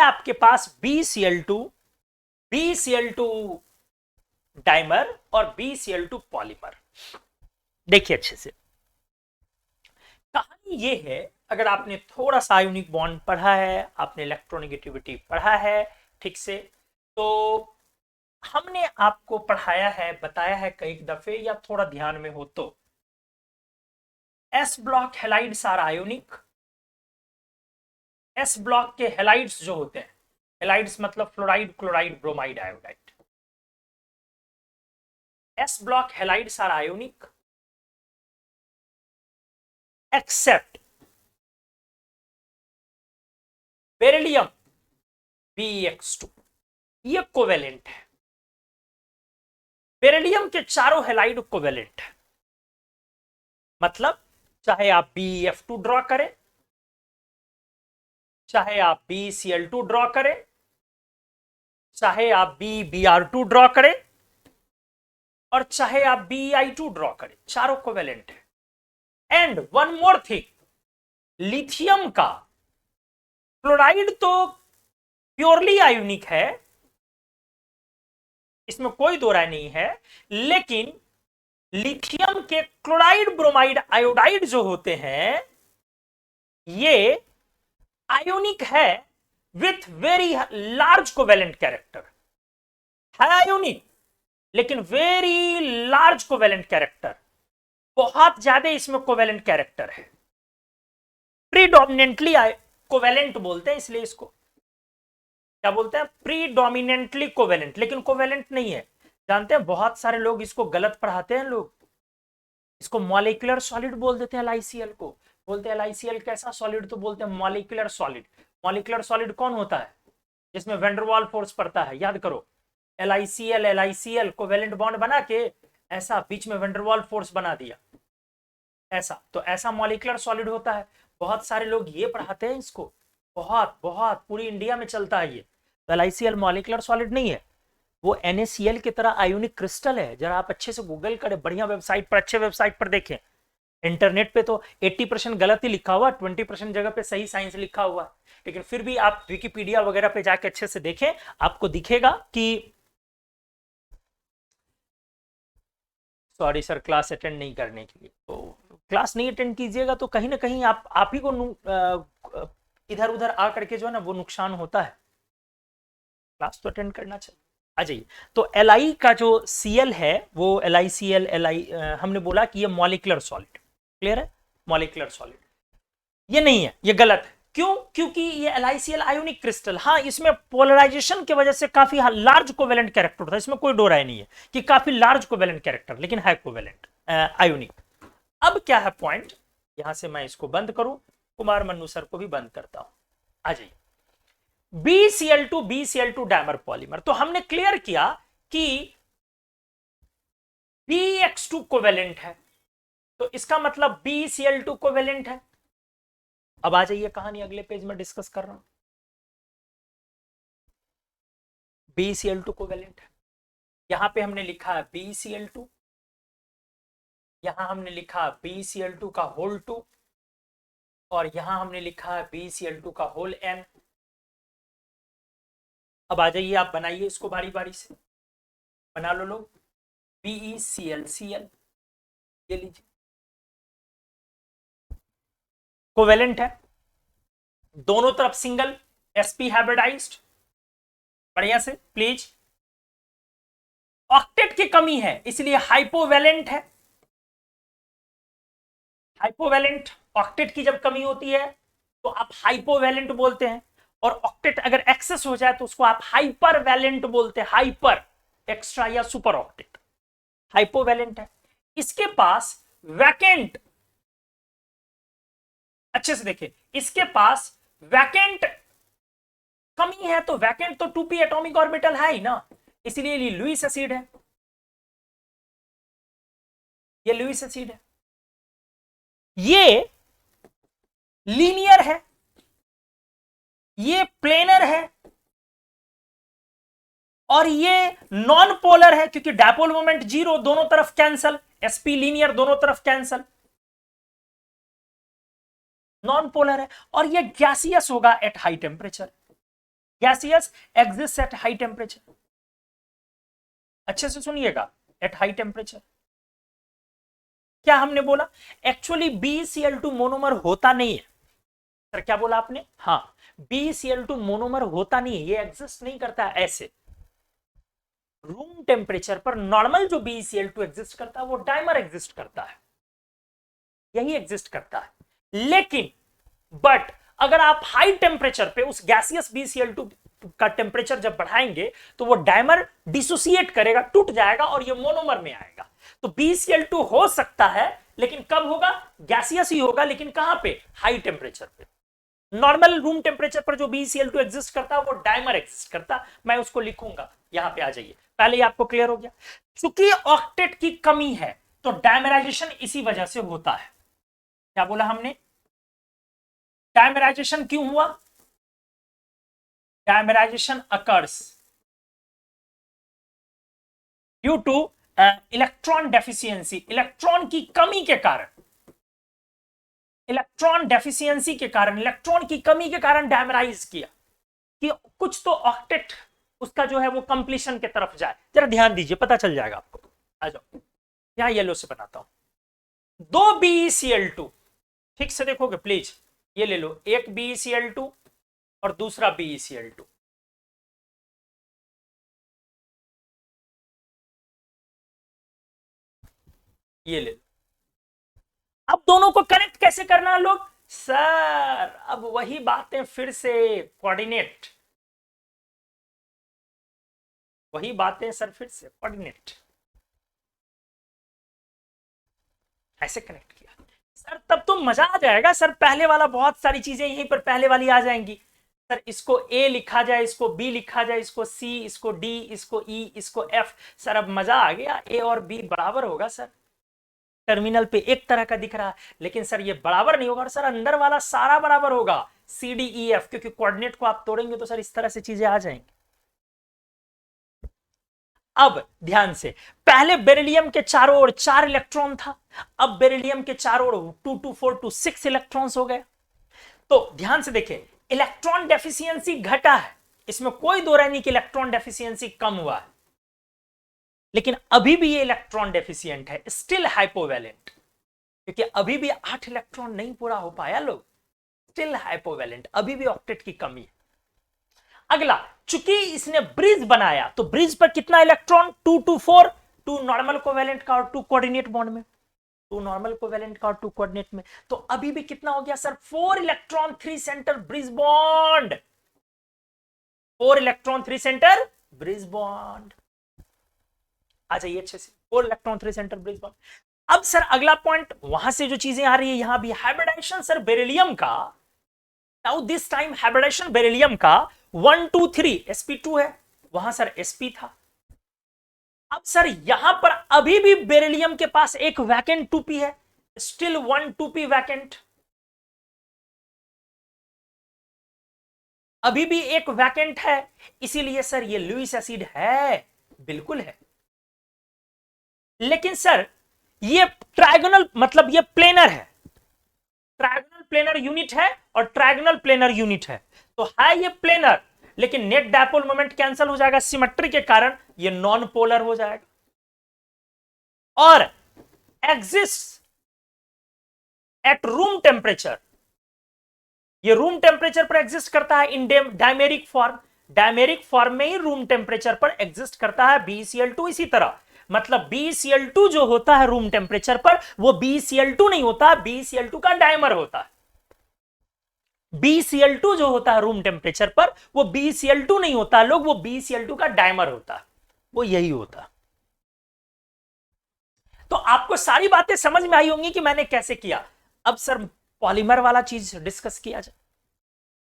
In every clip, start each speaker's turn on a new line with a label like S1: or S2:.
S1: आपके पास BCl2 dimer और BCl2 polymer. देखिए अच्छे से, कहानी ये है, अगर आपने थोड़ा सा आयोनिक बॉन्ड पढ़ा है, आपने इलेक्ट्रोनेगेटिविटी पढ़ा है ठीक से, तो हमने आपको पढ़ाया है, बताया है कई दफे, या थोड़ा ध्यान में हो तो, S block halides are ionic. S block के हेलाइड्स जो होते हैं, हेलाइड्स मतलब fluoride, chloride, bromide, iodide. S block halides are ionic except beryllium BeX2, ये कोवेलेंट है। बेरिलियम के चारों हेलाइड कोवेलेंट है, मतलब चाहे आप BeF2 ड्रॉ करें, चाहे आप BCl2 ड्रॉ करें, चाहे आप BBr2 ड्रॉ करें, और चाहे आप BeI2 ड्रॉ करें, चारों कोवेलेंट है। And one more thing, lithium का क्लोराइड तो प्योरली आयोनिक है, इसमें कोई दो राय नहीं है, लेकिन लिथियम के क्लोराइड, ब्रोमाइड, आयोडाइड जो होते हैं, ये आयोनिक है with very large covalent character. है आयोनिक लेकिन वेरी लार्ज कोवेलेंट कैरेक्टर, बहुत ज्यादा इसमें कोवेलेंट कैरेक्टर है। प्रीडोमिनेंटली कोवेलेंट बोलते हैं, इसलिए इसको क्या बोलते हैं, प्रीडोमिनेंटली कोवेलेंट, लेकिन कोवेलेंट नहीं है। जानते हैं बहुत सारे लोग इसको गलत पढ़ाते हैं, लोग इसको मॉलिक्यूलर सॉलिड बोल देते हैं। LiCl को बोलते हैं LiCl कैसा सॉलिड, तो बोलते हैं मॉलिक्यूलर सॉलिड। मॉलिक्यूलर सॉलिड कौन होता है, जिसमें वेंडरवाल फोर्स पड़ता है, याद करो। LiCl कोवेलेंट बॉन्ड बना के ऐसा बीच में वेंडरवाल फोर्स बना दिया, ऐसा, तो ऐसा मॉलिक्यूलर सॉलिड होता है। बहुत सारे लोग ये पढ़ाते हैं इसको, बहुत बहुत पूरी इंडिया में चलता है ये। तो LiCl मॉलिक्यूलर सॉलिड नहीं है, वो NaCl की तरह आयोनिक क्रिस्टल है। जरा आप अच्छे से गूगल करें, बढ़िया वेबसाइट पर, अच्छे वेबसाइट पर देखें। इंटरनेट पे तो 80% गलत ही लिखा हुआ, 20% जगह पे सही साइंस लिखा हुआ है, लेकिन फिर भी आप विकिपीडिया वगैरह पे जाके अच्छे से देखें, आपको दिखेगा कि, सॉरी सर क्लास अटेंड नहीं करने के लिए, तो क्लास नहीं अटेंड कीजिएगा तो कहीं ना कहीं आप ही को इधर उधर आ करके जो है ना वो नुकसान होता है। क्लास तो अटेंड करना चाहिए। आ जाइए, तो Li का जो Cl है वो LiCl हमने बोला कि ये मॉलिक्यूलर सॉलिड, क्लियर है, मॉलिक्यूलर सॉलिड। ये नहीं है, ये गलत है। क्यों? क्योंकि ये LiCl आयोनिक क्रिस्टल, हाँ इसमें पोलराइजेशन की वजह से काफी लार्ज कोवेलेंट कैरेक्टर होता है, इसमें कोई दो राय नहीं है कि काफी लार्ज कोवेलेंट कैरेक्टर, लेकिन है कोवेलेंट आयोनिक। अब क्या है पॉइंट, यहां से मैं इसको बंद करूं, कुमार मन्नू सर को भी बंद करता हूं। आ जाइए, BCl2 डायमर पॉलीमर, तो हमने क्लियर किया कि BeX2 कोवेलेंट है, तो इसका मतलब BCl2 कोवेलेंट है। अब आ जाइए, कहानी अगले पेज में डिस्कस कर रहा हूं। BCl2 कोवेलेंट है, यहां पे हमने लिखा है BCl2, यहां हमने लिखा BCl2 का होल 2, और यहां हमने लिखा है BCl2 का होल n। अब आ जाइए, आप बनाइए इसको बारी बारी से, बना लो लोग। BeClCl, ये लीजिए, कोवेलेंट है, दोनों तरफ सिंगल sp हाइब्रिडाइज्ड, बढ़िया से प्लीज। ऑक्टेट की कमी है इसलिए हाइपोवेलेंट है। हाइपोवेलेंट, ऑक्टेट की जब कमी होती है तो आप हाइपोवेलेंट बोलते हैं, और ऑक्टेट अगर एक्सेस हो जाए तो उसको आप हाइपर वैलेंट बोलते हैं, हाइपर, एक्स्ट्रा या सुपर ऑक्टेट। हाइपोवेलेंट है, इसके पास वैकेंट, अच्छे से देखिए, इसके पास वैकेंट कमी है, तो वैकेंट तो 2p एटॉमिक ऑर्बिटल है ही ना, इसलिए ये लुईस एसिड है, ये लुईस एसिड है। ये लीनियर है, ये प्लेनर है, और ये नॉन पोलर है क्योंकि डायपोल मोमेंट 0, दोनों तरफ कैंसल, sp लीनियर, दोनों तरफ कैंसल, नॉन पोलर है, और ये गैसियस होगा at high temperature. Gaseous exist at high temperature. अच्छे से सुनिएगा, एट हाई टेम्परेचर। क्या हमने बोला? एक्चुअली BeCl2 मोनोमर होता नहीं है सर। क्या बोला आपने? हाँ, BeCl2 मोनोमर होता नहीं है, ये एग्जिस्ट नहीं करता है ऐसे। रूम टेम्परेचर पर नॉर्मल जो BeCl2 एग्जिस्ट करता है वो डाइमर एग्जिस्ट करता है, यही एग्जिस्ट करता है। लेकिन बट अगर आप हाई टेम्परेचर पे उस गैसियस BeCl2 का टेम्परेचर जब बढ़ाएंगे तो वो डाइमर डिसोसिएट करेगा, टूट जाएगा और ये मोनोमर में आएगा। तो BeCl2 हो सकता है, लेकिन कब होगा? गैसियस ही होगा, लेकिन कहां पे? हाई टेम्परेचर पे। नॉर्मल रूम टेम्परेचर पर जो BeCl2 एग्जिस्ट करता है वो डाइमर एग्जिस्ट करता, मैं उसको लिखूंगा। यहां पे आ जाइए, पहले ही आपको क्लियर हो गया। चूंकि ऑक्टेट की कमी है तो डायमराइजेशन इसी वजह से होता है। क्या बोला हमने? डायमराइजेशन क्यों हुआ? Dimerisation occurs due two electron deficiency, electron की कमी के कारण, इलेक्ट्रॉन डेफिशिएंसी के कारण, इलेक्ट्रॉन की कमी के कारण डायमराइज किया कि कुछ तो ऑक्टेट उसका जो है वो कंप्लीशन की तरफ जाए। जरा ध्यान दीजिए, पता चल जाएगा आपको। आ जाओ, यहां येलो से बनाता हूं। दो BeCl2, ठीक से देखोगे प्लीज, ये ले लो, एक BeCl2 और दूसरा BeCl2। ये ले लो। अब दोनों को कनेक्ट कैसे करना है लोग? सर अब वही बातें फिर से, कोऑर्डिनेट, वही बातें सर, फिर से कोऑर्डिनेट। ऐसे कनेक्ट किया सर, तब तो मजा आ जाएगा सर। पहले वाला बहुत सारी चीजें यहीं पर पहले वाली आ जाएंगी सर। इसको A लिखा जाए, इसको B लिखा जाए, इसको C, इसको D, इसको E, इसको F। सर अब मजा आ गया, A और B बराबर होगा सर। टर्मिनल पे एक तरह का दिख रहा है, लेकिन सर ये बराबर नहीं होगा। और सर अंदर वाला सारा बराबर होगा, CDEF, क्योंकि कोऑर्डिनेट को आप तोड़ेंगे तो सर इस तरह से चीजें आ जाएंगी। अब ध्यान से, पहले बेरिलियम के चारों ओर 4 इलेक्ट्रॉन था, अब बेरिलियम के चारों ओर 2 to 4 to 6 इलेक्ट्रॉन्स हो गए। तो ध्यान से देखें, इलेक्ट्रॉन डेफिशिएंसी घटा है, इसमें कोई दो राय नहीं कि इलेक्ट्रॉन डेफिशिएंसी कम हुआ है, लेकिन अभी भी ये इलेक्ट्रॉन डेफिशिएंट है, स्टिल हाइपोवैलेंट, क्योंकि अभी भी 8 इलेक्ट्रॉन नहीं पूरा हो पाया लोग, स्टिल हाइपोवैलेंट, अभी भी ऑक्टेट की कमी है। अगला, चूंकि इसने ब्रिज बनाया तो ब्रिज पर कितना इलेक्ट्रॉन? 2 to 4, 2 नॉर्मल कोवेलेंट का और 2 कोऑर्डिनेट बॉन्ड में, 2 नॉर्मल कोवेलेंट का और 2 कोऑर्डिनेट में। तो अभी भी कितना हो गया sir? 4 electron 3 centre bridge bond, 4 electron 3 centre bridge bond. आ जाइए अच्छे से, 4 इलेक्ट्रॉन 3 सेंटर ब्रिज बॉन्ड। अब सर अगला पॉइंट, वहां से जो चीजें आ रही है, यहां भी हाइब्रिडाइजेशन सर बेरिलियम का। Now this time hybridisation beryllium का 1 2 3 sp2 है, वहां सर sp था। अब सर यहां पर अभी भी बेरिलियम के पास एक वैकेंट 2p है, स्टिल 1 2p वैकेंट, अभी भी एक वैकेंट है, इसीलिए सर ये लुईस एसिड है, बिल्कुल है। लेकिन सर ये ट्रायगोनल, मतलब ये प्लेनर है, ट्रायगोनल प्लेनर यूनिट है और ट्रायगोनल प्लेनर यूनिट है, तो है ये प्लेनर, लेकिन नेट डायपोल मोमेंट कैंसिल हो जाएगा सिमेट्री के कारण, ये नॉन पोलर हो जाएगा और एग्जिस्ट एट रूम टेम्परेचर, ये रूम टेम्परेचर पर एग्जिस्ट करता है इन डायमेरिक फॉर्म, डायमेरिक फॉर्म में ही रूम टेम्परेचर पर एग्जिस्ट करता है BeCl2। इसी तरह मतलब BeCl2 जो होता है रूम टेम्परेचर पर, वो BeCl2 नहीं होता, BeCl2 का डायमर होता है। BeCl2 जो होता है रूम टेम्परेचर पर, वो BeCl2 नहीं होता लोग, वो BeCl2 का डायमर होता है, वो यही होता है। तो आपको सारी बातें समझ में आई होंगी कि मैंने कैसे किया। अब सर पॉलीमर वाला चीज डिस्कस किया जाए।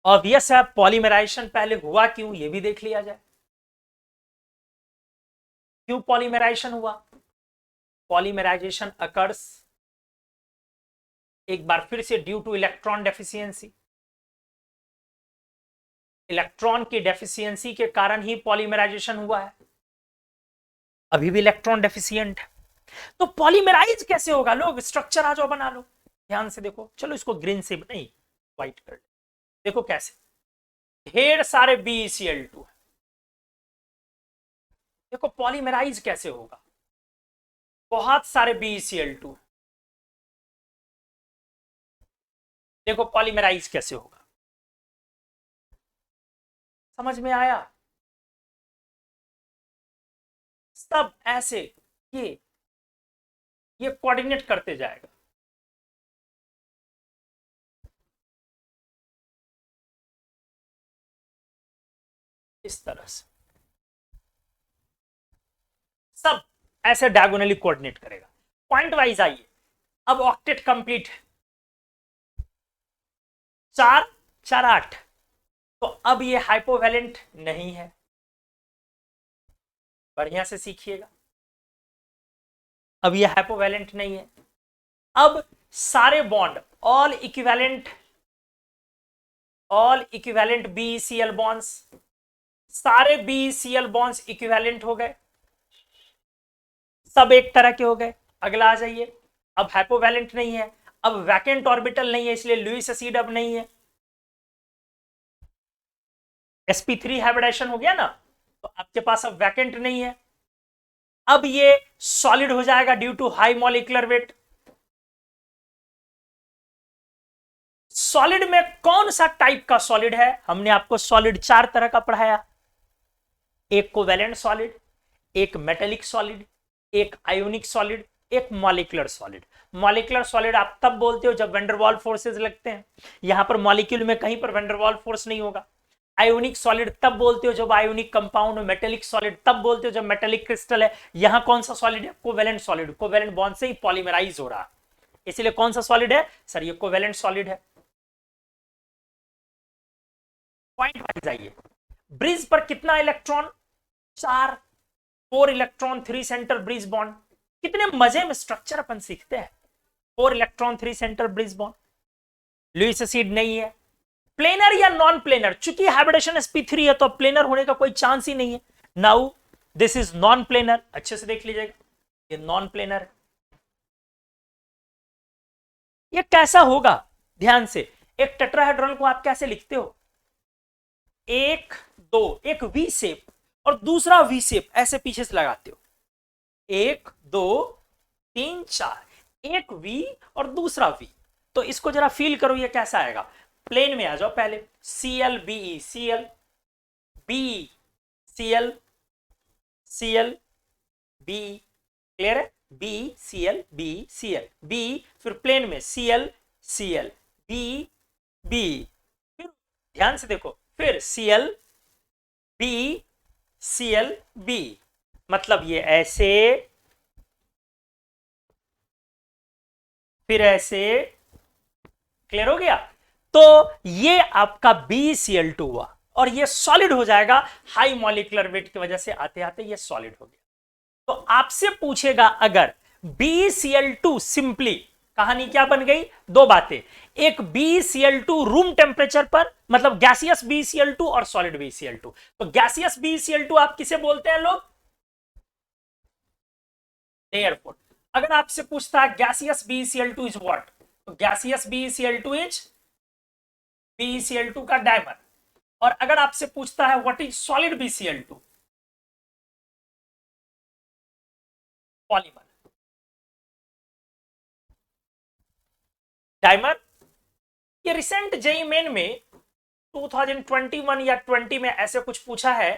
S1: ऑब्वियस है, पॉलीमराइजेशन पहले हुआ क्यों, ये भी देख लिया जाए। क्यों पॉलीमराइजेशन हुआ? पॉलीमराइजेशन अकर्स, एक बार फिर से, due two electron deficiency. Electron की डेफिशिएंसी के कारण ही पॉलीमराइजेशन हुआ है, अभी भी इलेक्ट्रॉन डेफिशिएंट है। तो पॉलीमराइज कैसे होगा लोग? स्ट्रक्चर आ जाओ बना लो, ध्यान से देखो। चलो इसको ग्रीन से नहीं, व्हाइट कर, देखो कैसे, ढेर सारे BeCl2। देखो पॉलीमराइज कैसे होगा, बहुत सारे BeCl2। देखो पॉलीमराइज कैसे होगा, समझ में आया? सब ऐसे ये कोऑर्डिनेट करते जाएगा। इस तरह से सब ऐसे डायगोनली कोऑर्डिनेट करेगा। पॉइंट वाइज आइए, अब ऑक्टेट कंप्लीट है, 4 4 8, तो अब ये हाइपोवैलेंट नहीं है, बढ़िया से सीखिएगा। अब ये हाइपोवैलेंट नहीं है। अब सारे bond all equivalent BeCl bonds, सारे BeCl बॉन्ड्स इक्विवेलेंट हो गए, सब एक तरह के हो गए। अगला आ जाइए, अब हाइपोवैलेंट नहीं है, अब वैकेंट ऑर्बिटल नहीं है, इसलिए लुईस एसिड अब नहीं है। sp3 हाइब्रिडेशन हो गया ना, तो आपके पास अब वैकेंट नहीं है। अब ये सॉलिड हो जाएगा due to high molecular weight. Solid में कौन सा टाइप का सॉलिड है? हमने आपको सॉलिड 4 तरह का पढ़ाया, एक कोवैलेंट सॉलिड, एक मेटेलिक सॉलिड, एक आयोनिक सॉलिड, एक मॉलिक्यूलर सॉलिड। मॉलिक्यूलर सॉलिड आप तब बोलते हो जब वेंडरवाल फोर्सेस लगते हैं, यहां पर मॉलिक्यूल में कहीं पर वेंडरवाल फोर्स नहीं होगा। आयोनिक सॉलिड तब बोलते हो जब आयोनिक कंपाउंड। मेटेलिक सॉलिड तब बोलते हो जब मेटेलिक क्रिस्टल है। यहां कौन सा सॉलिड है? Covalent solid. कोवैलेंट बॉन्ड से ही पॉलीमराइज हो रहा है, इसलिए कौन सा सॉलिड है सर? ये कोवैलेंट सॉलिड है। पॉइंट वाइज आइए, ब्रिज पर कितना electron? 4, 4 electron 3 centre bridge bond. कितने मजे में स्ट्रक्चर अपन सीखते हैं। 4 electron 3 centre bridge bond. Lewis acid नहीं है। प्लेनर या नॉन प्लेनर? चूंकि हाइब्रिडेशन sp3 है तो प्लेनर होने का कोई चांस ही नहीं है। Now this is non planar, अच्छे से देख लीजिएगा, ये नॉन प्लेनर है। ये कैसा होगा? ध्यान से, एक टेट्राहेड्रल को आप कैसे लिखते हो? 1 2, एक वी शेप और दूसरा वी शेप ऐसे पीछे से लगाते हो। 1 2 3 4, एक वी और दूसरा वी। तो इसको जरा फील करो, ये कैसा आएगा? प्लेन में आ जाओ पहले, Cl BE Cl BE Cl Cl BE, clear है? B Cl B Cl B, फिर प्लेन में Cl Cl B B, फिर ध्यान से देखो, फिर Cl B Cl B, मतलब ये ऐसे, फिर ऐसे, क्लियर हो गया? तो ये आपका BeCl2 हुआ और ये सॉलिड हो जाएगा। हाई मॉलिक्यूलर वेट की वजह से आते आते ये सॉलिड हो गया। तो आपसे पूछेगा अगर BeCl2 सिंपली, कहानी क्या बन गई? 2 बातें, एक BeCl2 रूम टेम्परेचर पर, मतलब गैसियस BeCl2 और सॉलिड BeCl2। तो गैसियस BeCl2 आप किसे बोलते हैं लोग? एयरपोर्ट। अगर आपसे पूछता है गैसियस BeCl2 इज व्हाट, तो गैसियस BeCl2 इज BeCl2 का डायमर। और अगर आपसे पूछता है what is solid BeCl2, polymer. Dimer, ये रिसेंट जेईई मेन में 2021 या 20 में ऐसे कुछ पूछा है।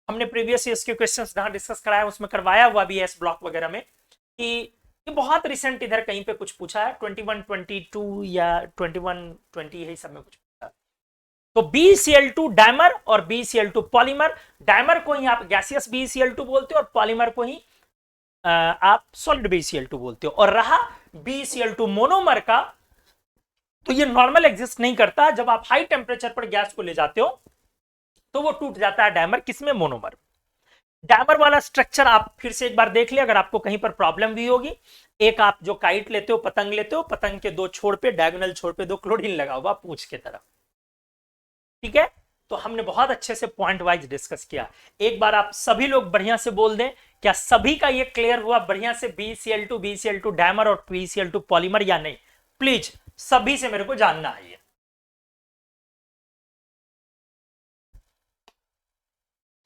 S1: हमने प्रीवियस ईयर्स के क्वेश्चंस जहां डिस्कस कराया उसमें करवाया हुआ भी एस ब्लॉक वगैरह में, कि ये बहुत रिसेंट इधर कहीं पे कुछ पूछा है, 21 22 या 21 20 यही सब में कुछ पूछा है। तो BeCl2 डायमर और BeCl2 पॉलीमर। डायमर को ही आप गैसियस BeCl2 बोलते हो और पॉलीमर को ही आप सॉलिड BeCl2 बोलते हो। और रहा BeCl2 मोनोमर का, तो ये नॉर्मल एग्जिस्ट नहीं करता। जब आप हाई टेम्परेचर पर गैस को ले जाते हो तो वो टूट जाता है डायमर, किसमें? मोनोमर। डायमर वाला स्ट्रक्चर आप फिर से एक बार देख लिया, अगर आपको कहीं पर प्रॉब्लम भी होगी। एक आप जो काइट लेते हो, पतंग लेते हो, पतंग के 2 छोर पे, डायगोनल छोर पे 2 क्लोरीन लगा हुआ पूंछ के तरफ, ठीक है? तो हमने बहुत अच्छे से पॉइंट वाइज डिस्कस किया। एक बार आप सभी लोग बढ़िया से बोल दें, क्या सभी का ये क्लियर हुआ बढ़िया से? BeCl2 डायमर और BeCl2 पॉलीमर या नहीं? प्लीज सभी से मेरे को जानना है।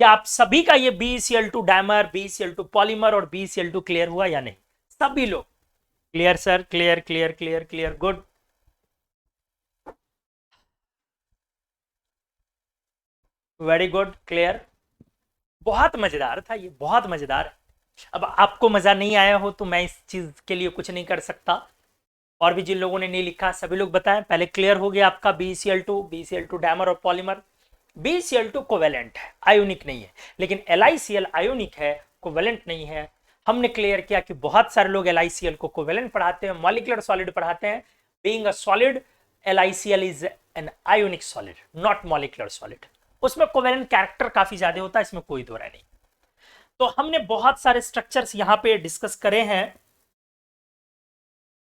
S1: क्या आप सभी का ये BeCl2 डायमर, BeCl2 पॉलीमर और BeCl2 क्लियर हुआ या नहीं? सभी लोग clear sir, clear clear clear clear, good. Very good, clear. बहुत मजेदार था ये, बहुत मजेदार। अब आपको मजा नहीं आया हो तो मैं इस चीज के लिए कुछ नहीं कर सकता। और भी जिन लोगों ने नहीं लिखा सभी लोग बताएं। पहले क्लियर हो गया आपका BeCl2 डायमर और पॉलीमर। BeCl2 कोवेलेंट है, आयोनिक नहीं है, लेकिन LiCl आयोनिक है, कोवेलेंट नहीं है। हमने क्लियर किया कि बहुत सारे लोग LiCl को कोवेलेंट पढ़ाते हैं, मॉलिक्यूलर सॉलिड पढ़ाते हैं। Being a solid, LiCl is an ionic solid, not molecular solid. उसमें कोवेलेंट कैरेक्टर काफी ज्यादा होता है, इसमें कोई दो राय नहीं। तो हमने बहुत सारे स्ट्रक्चर्स यहाँ पे डिस्कस करे हैं।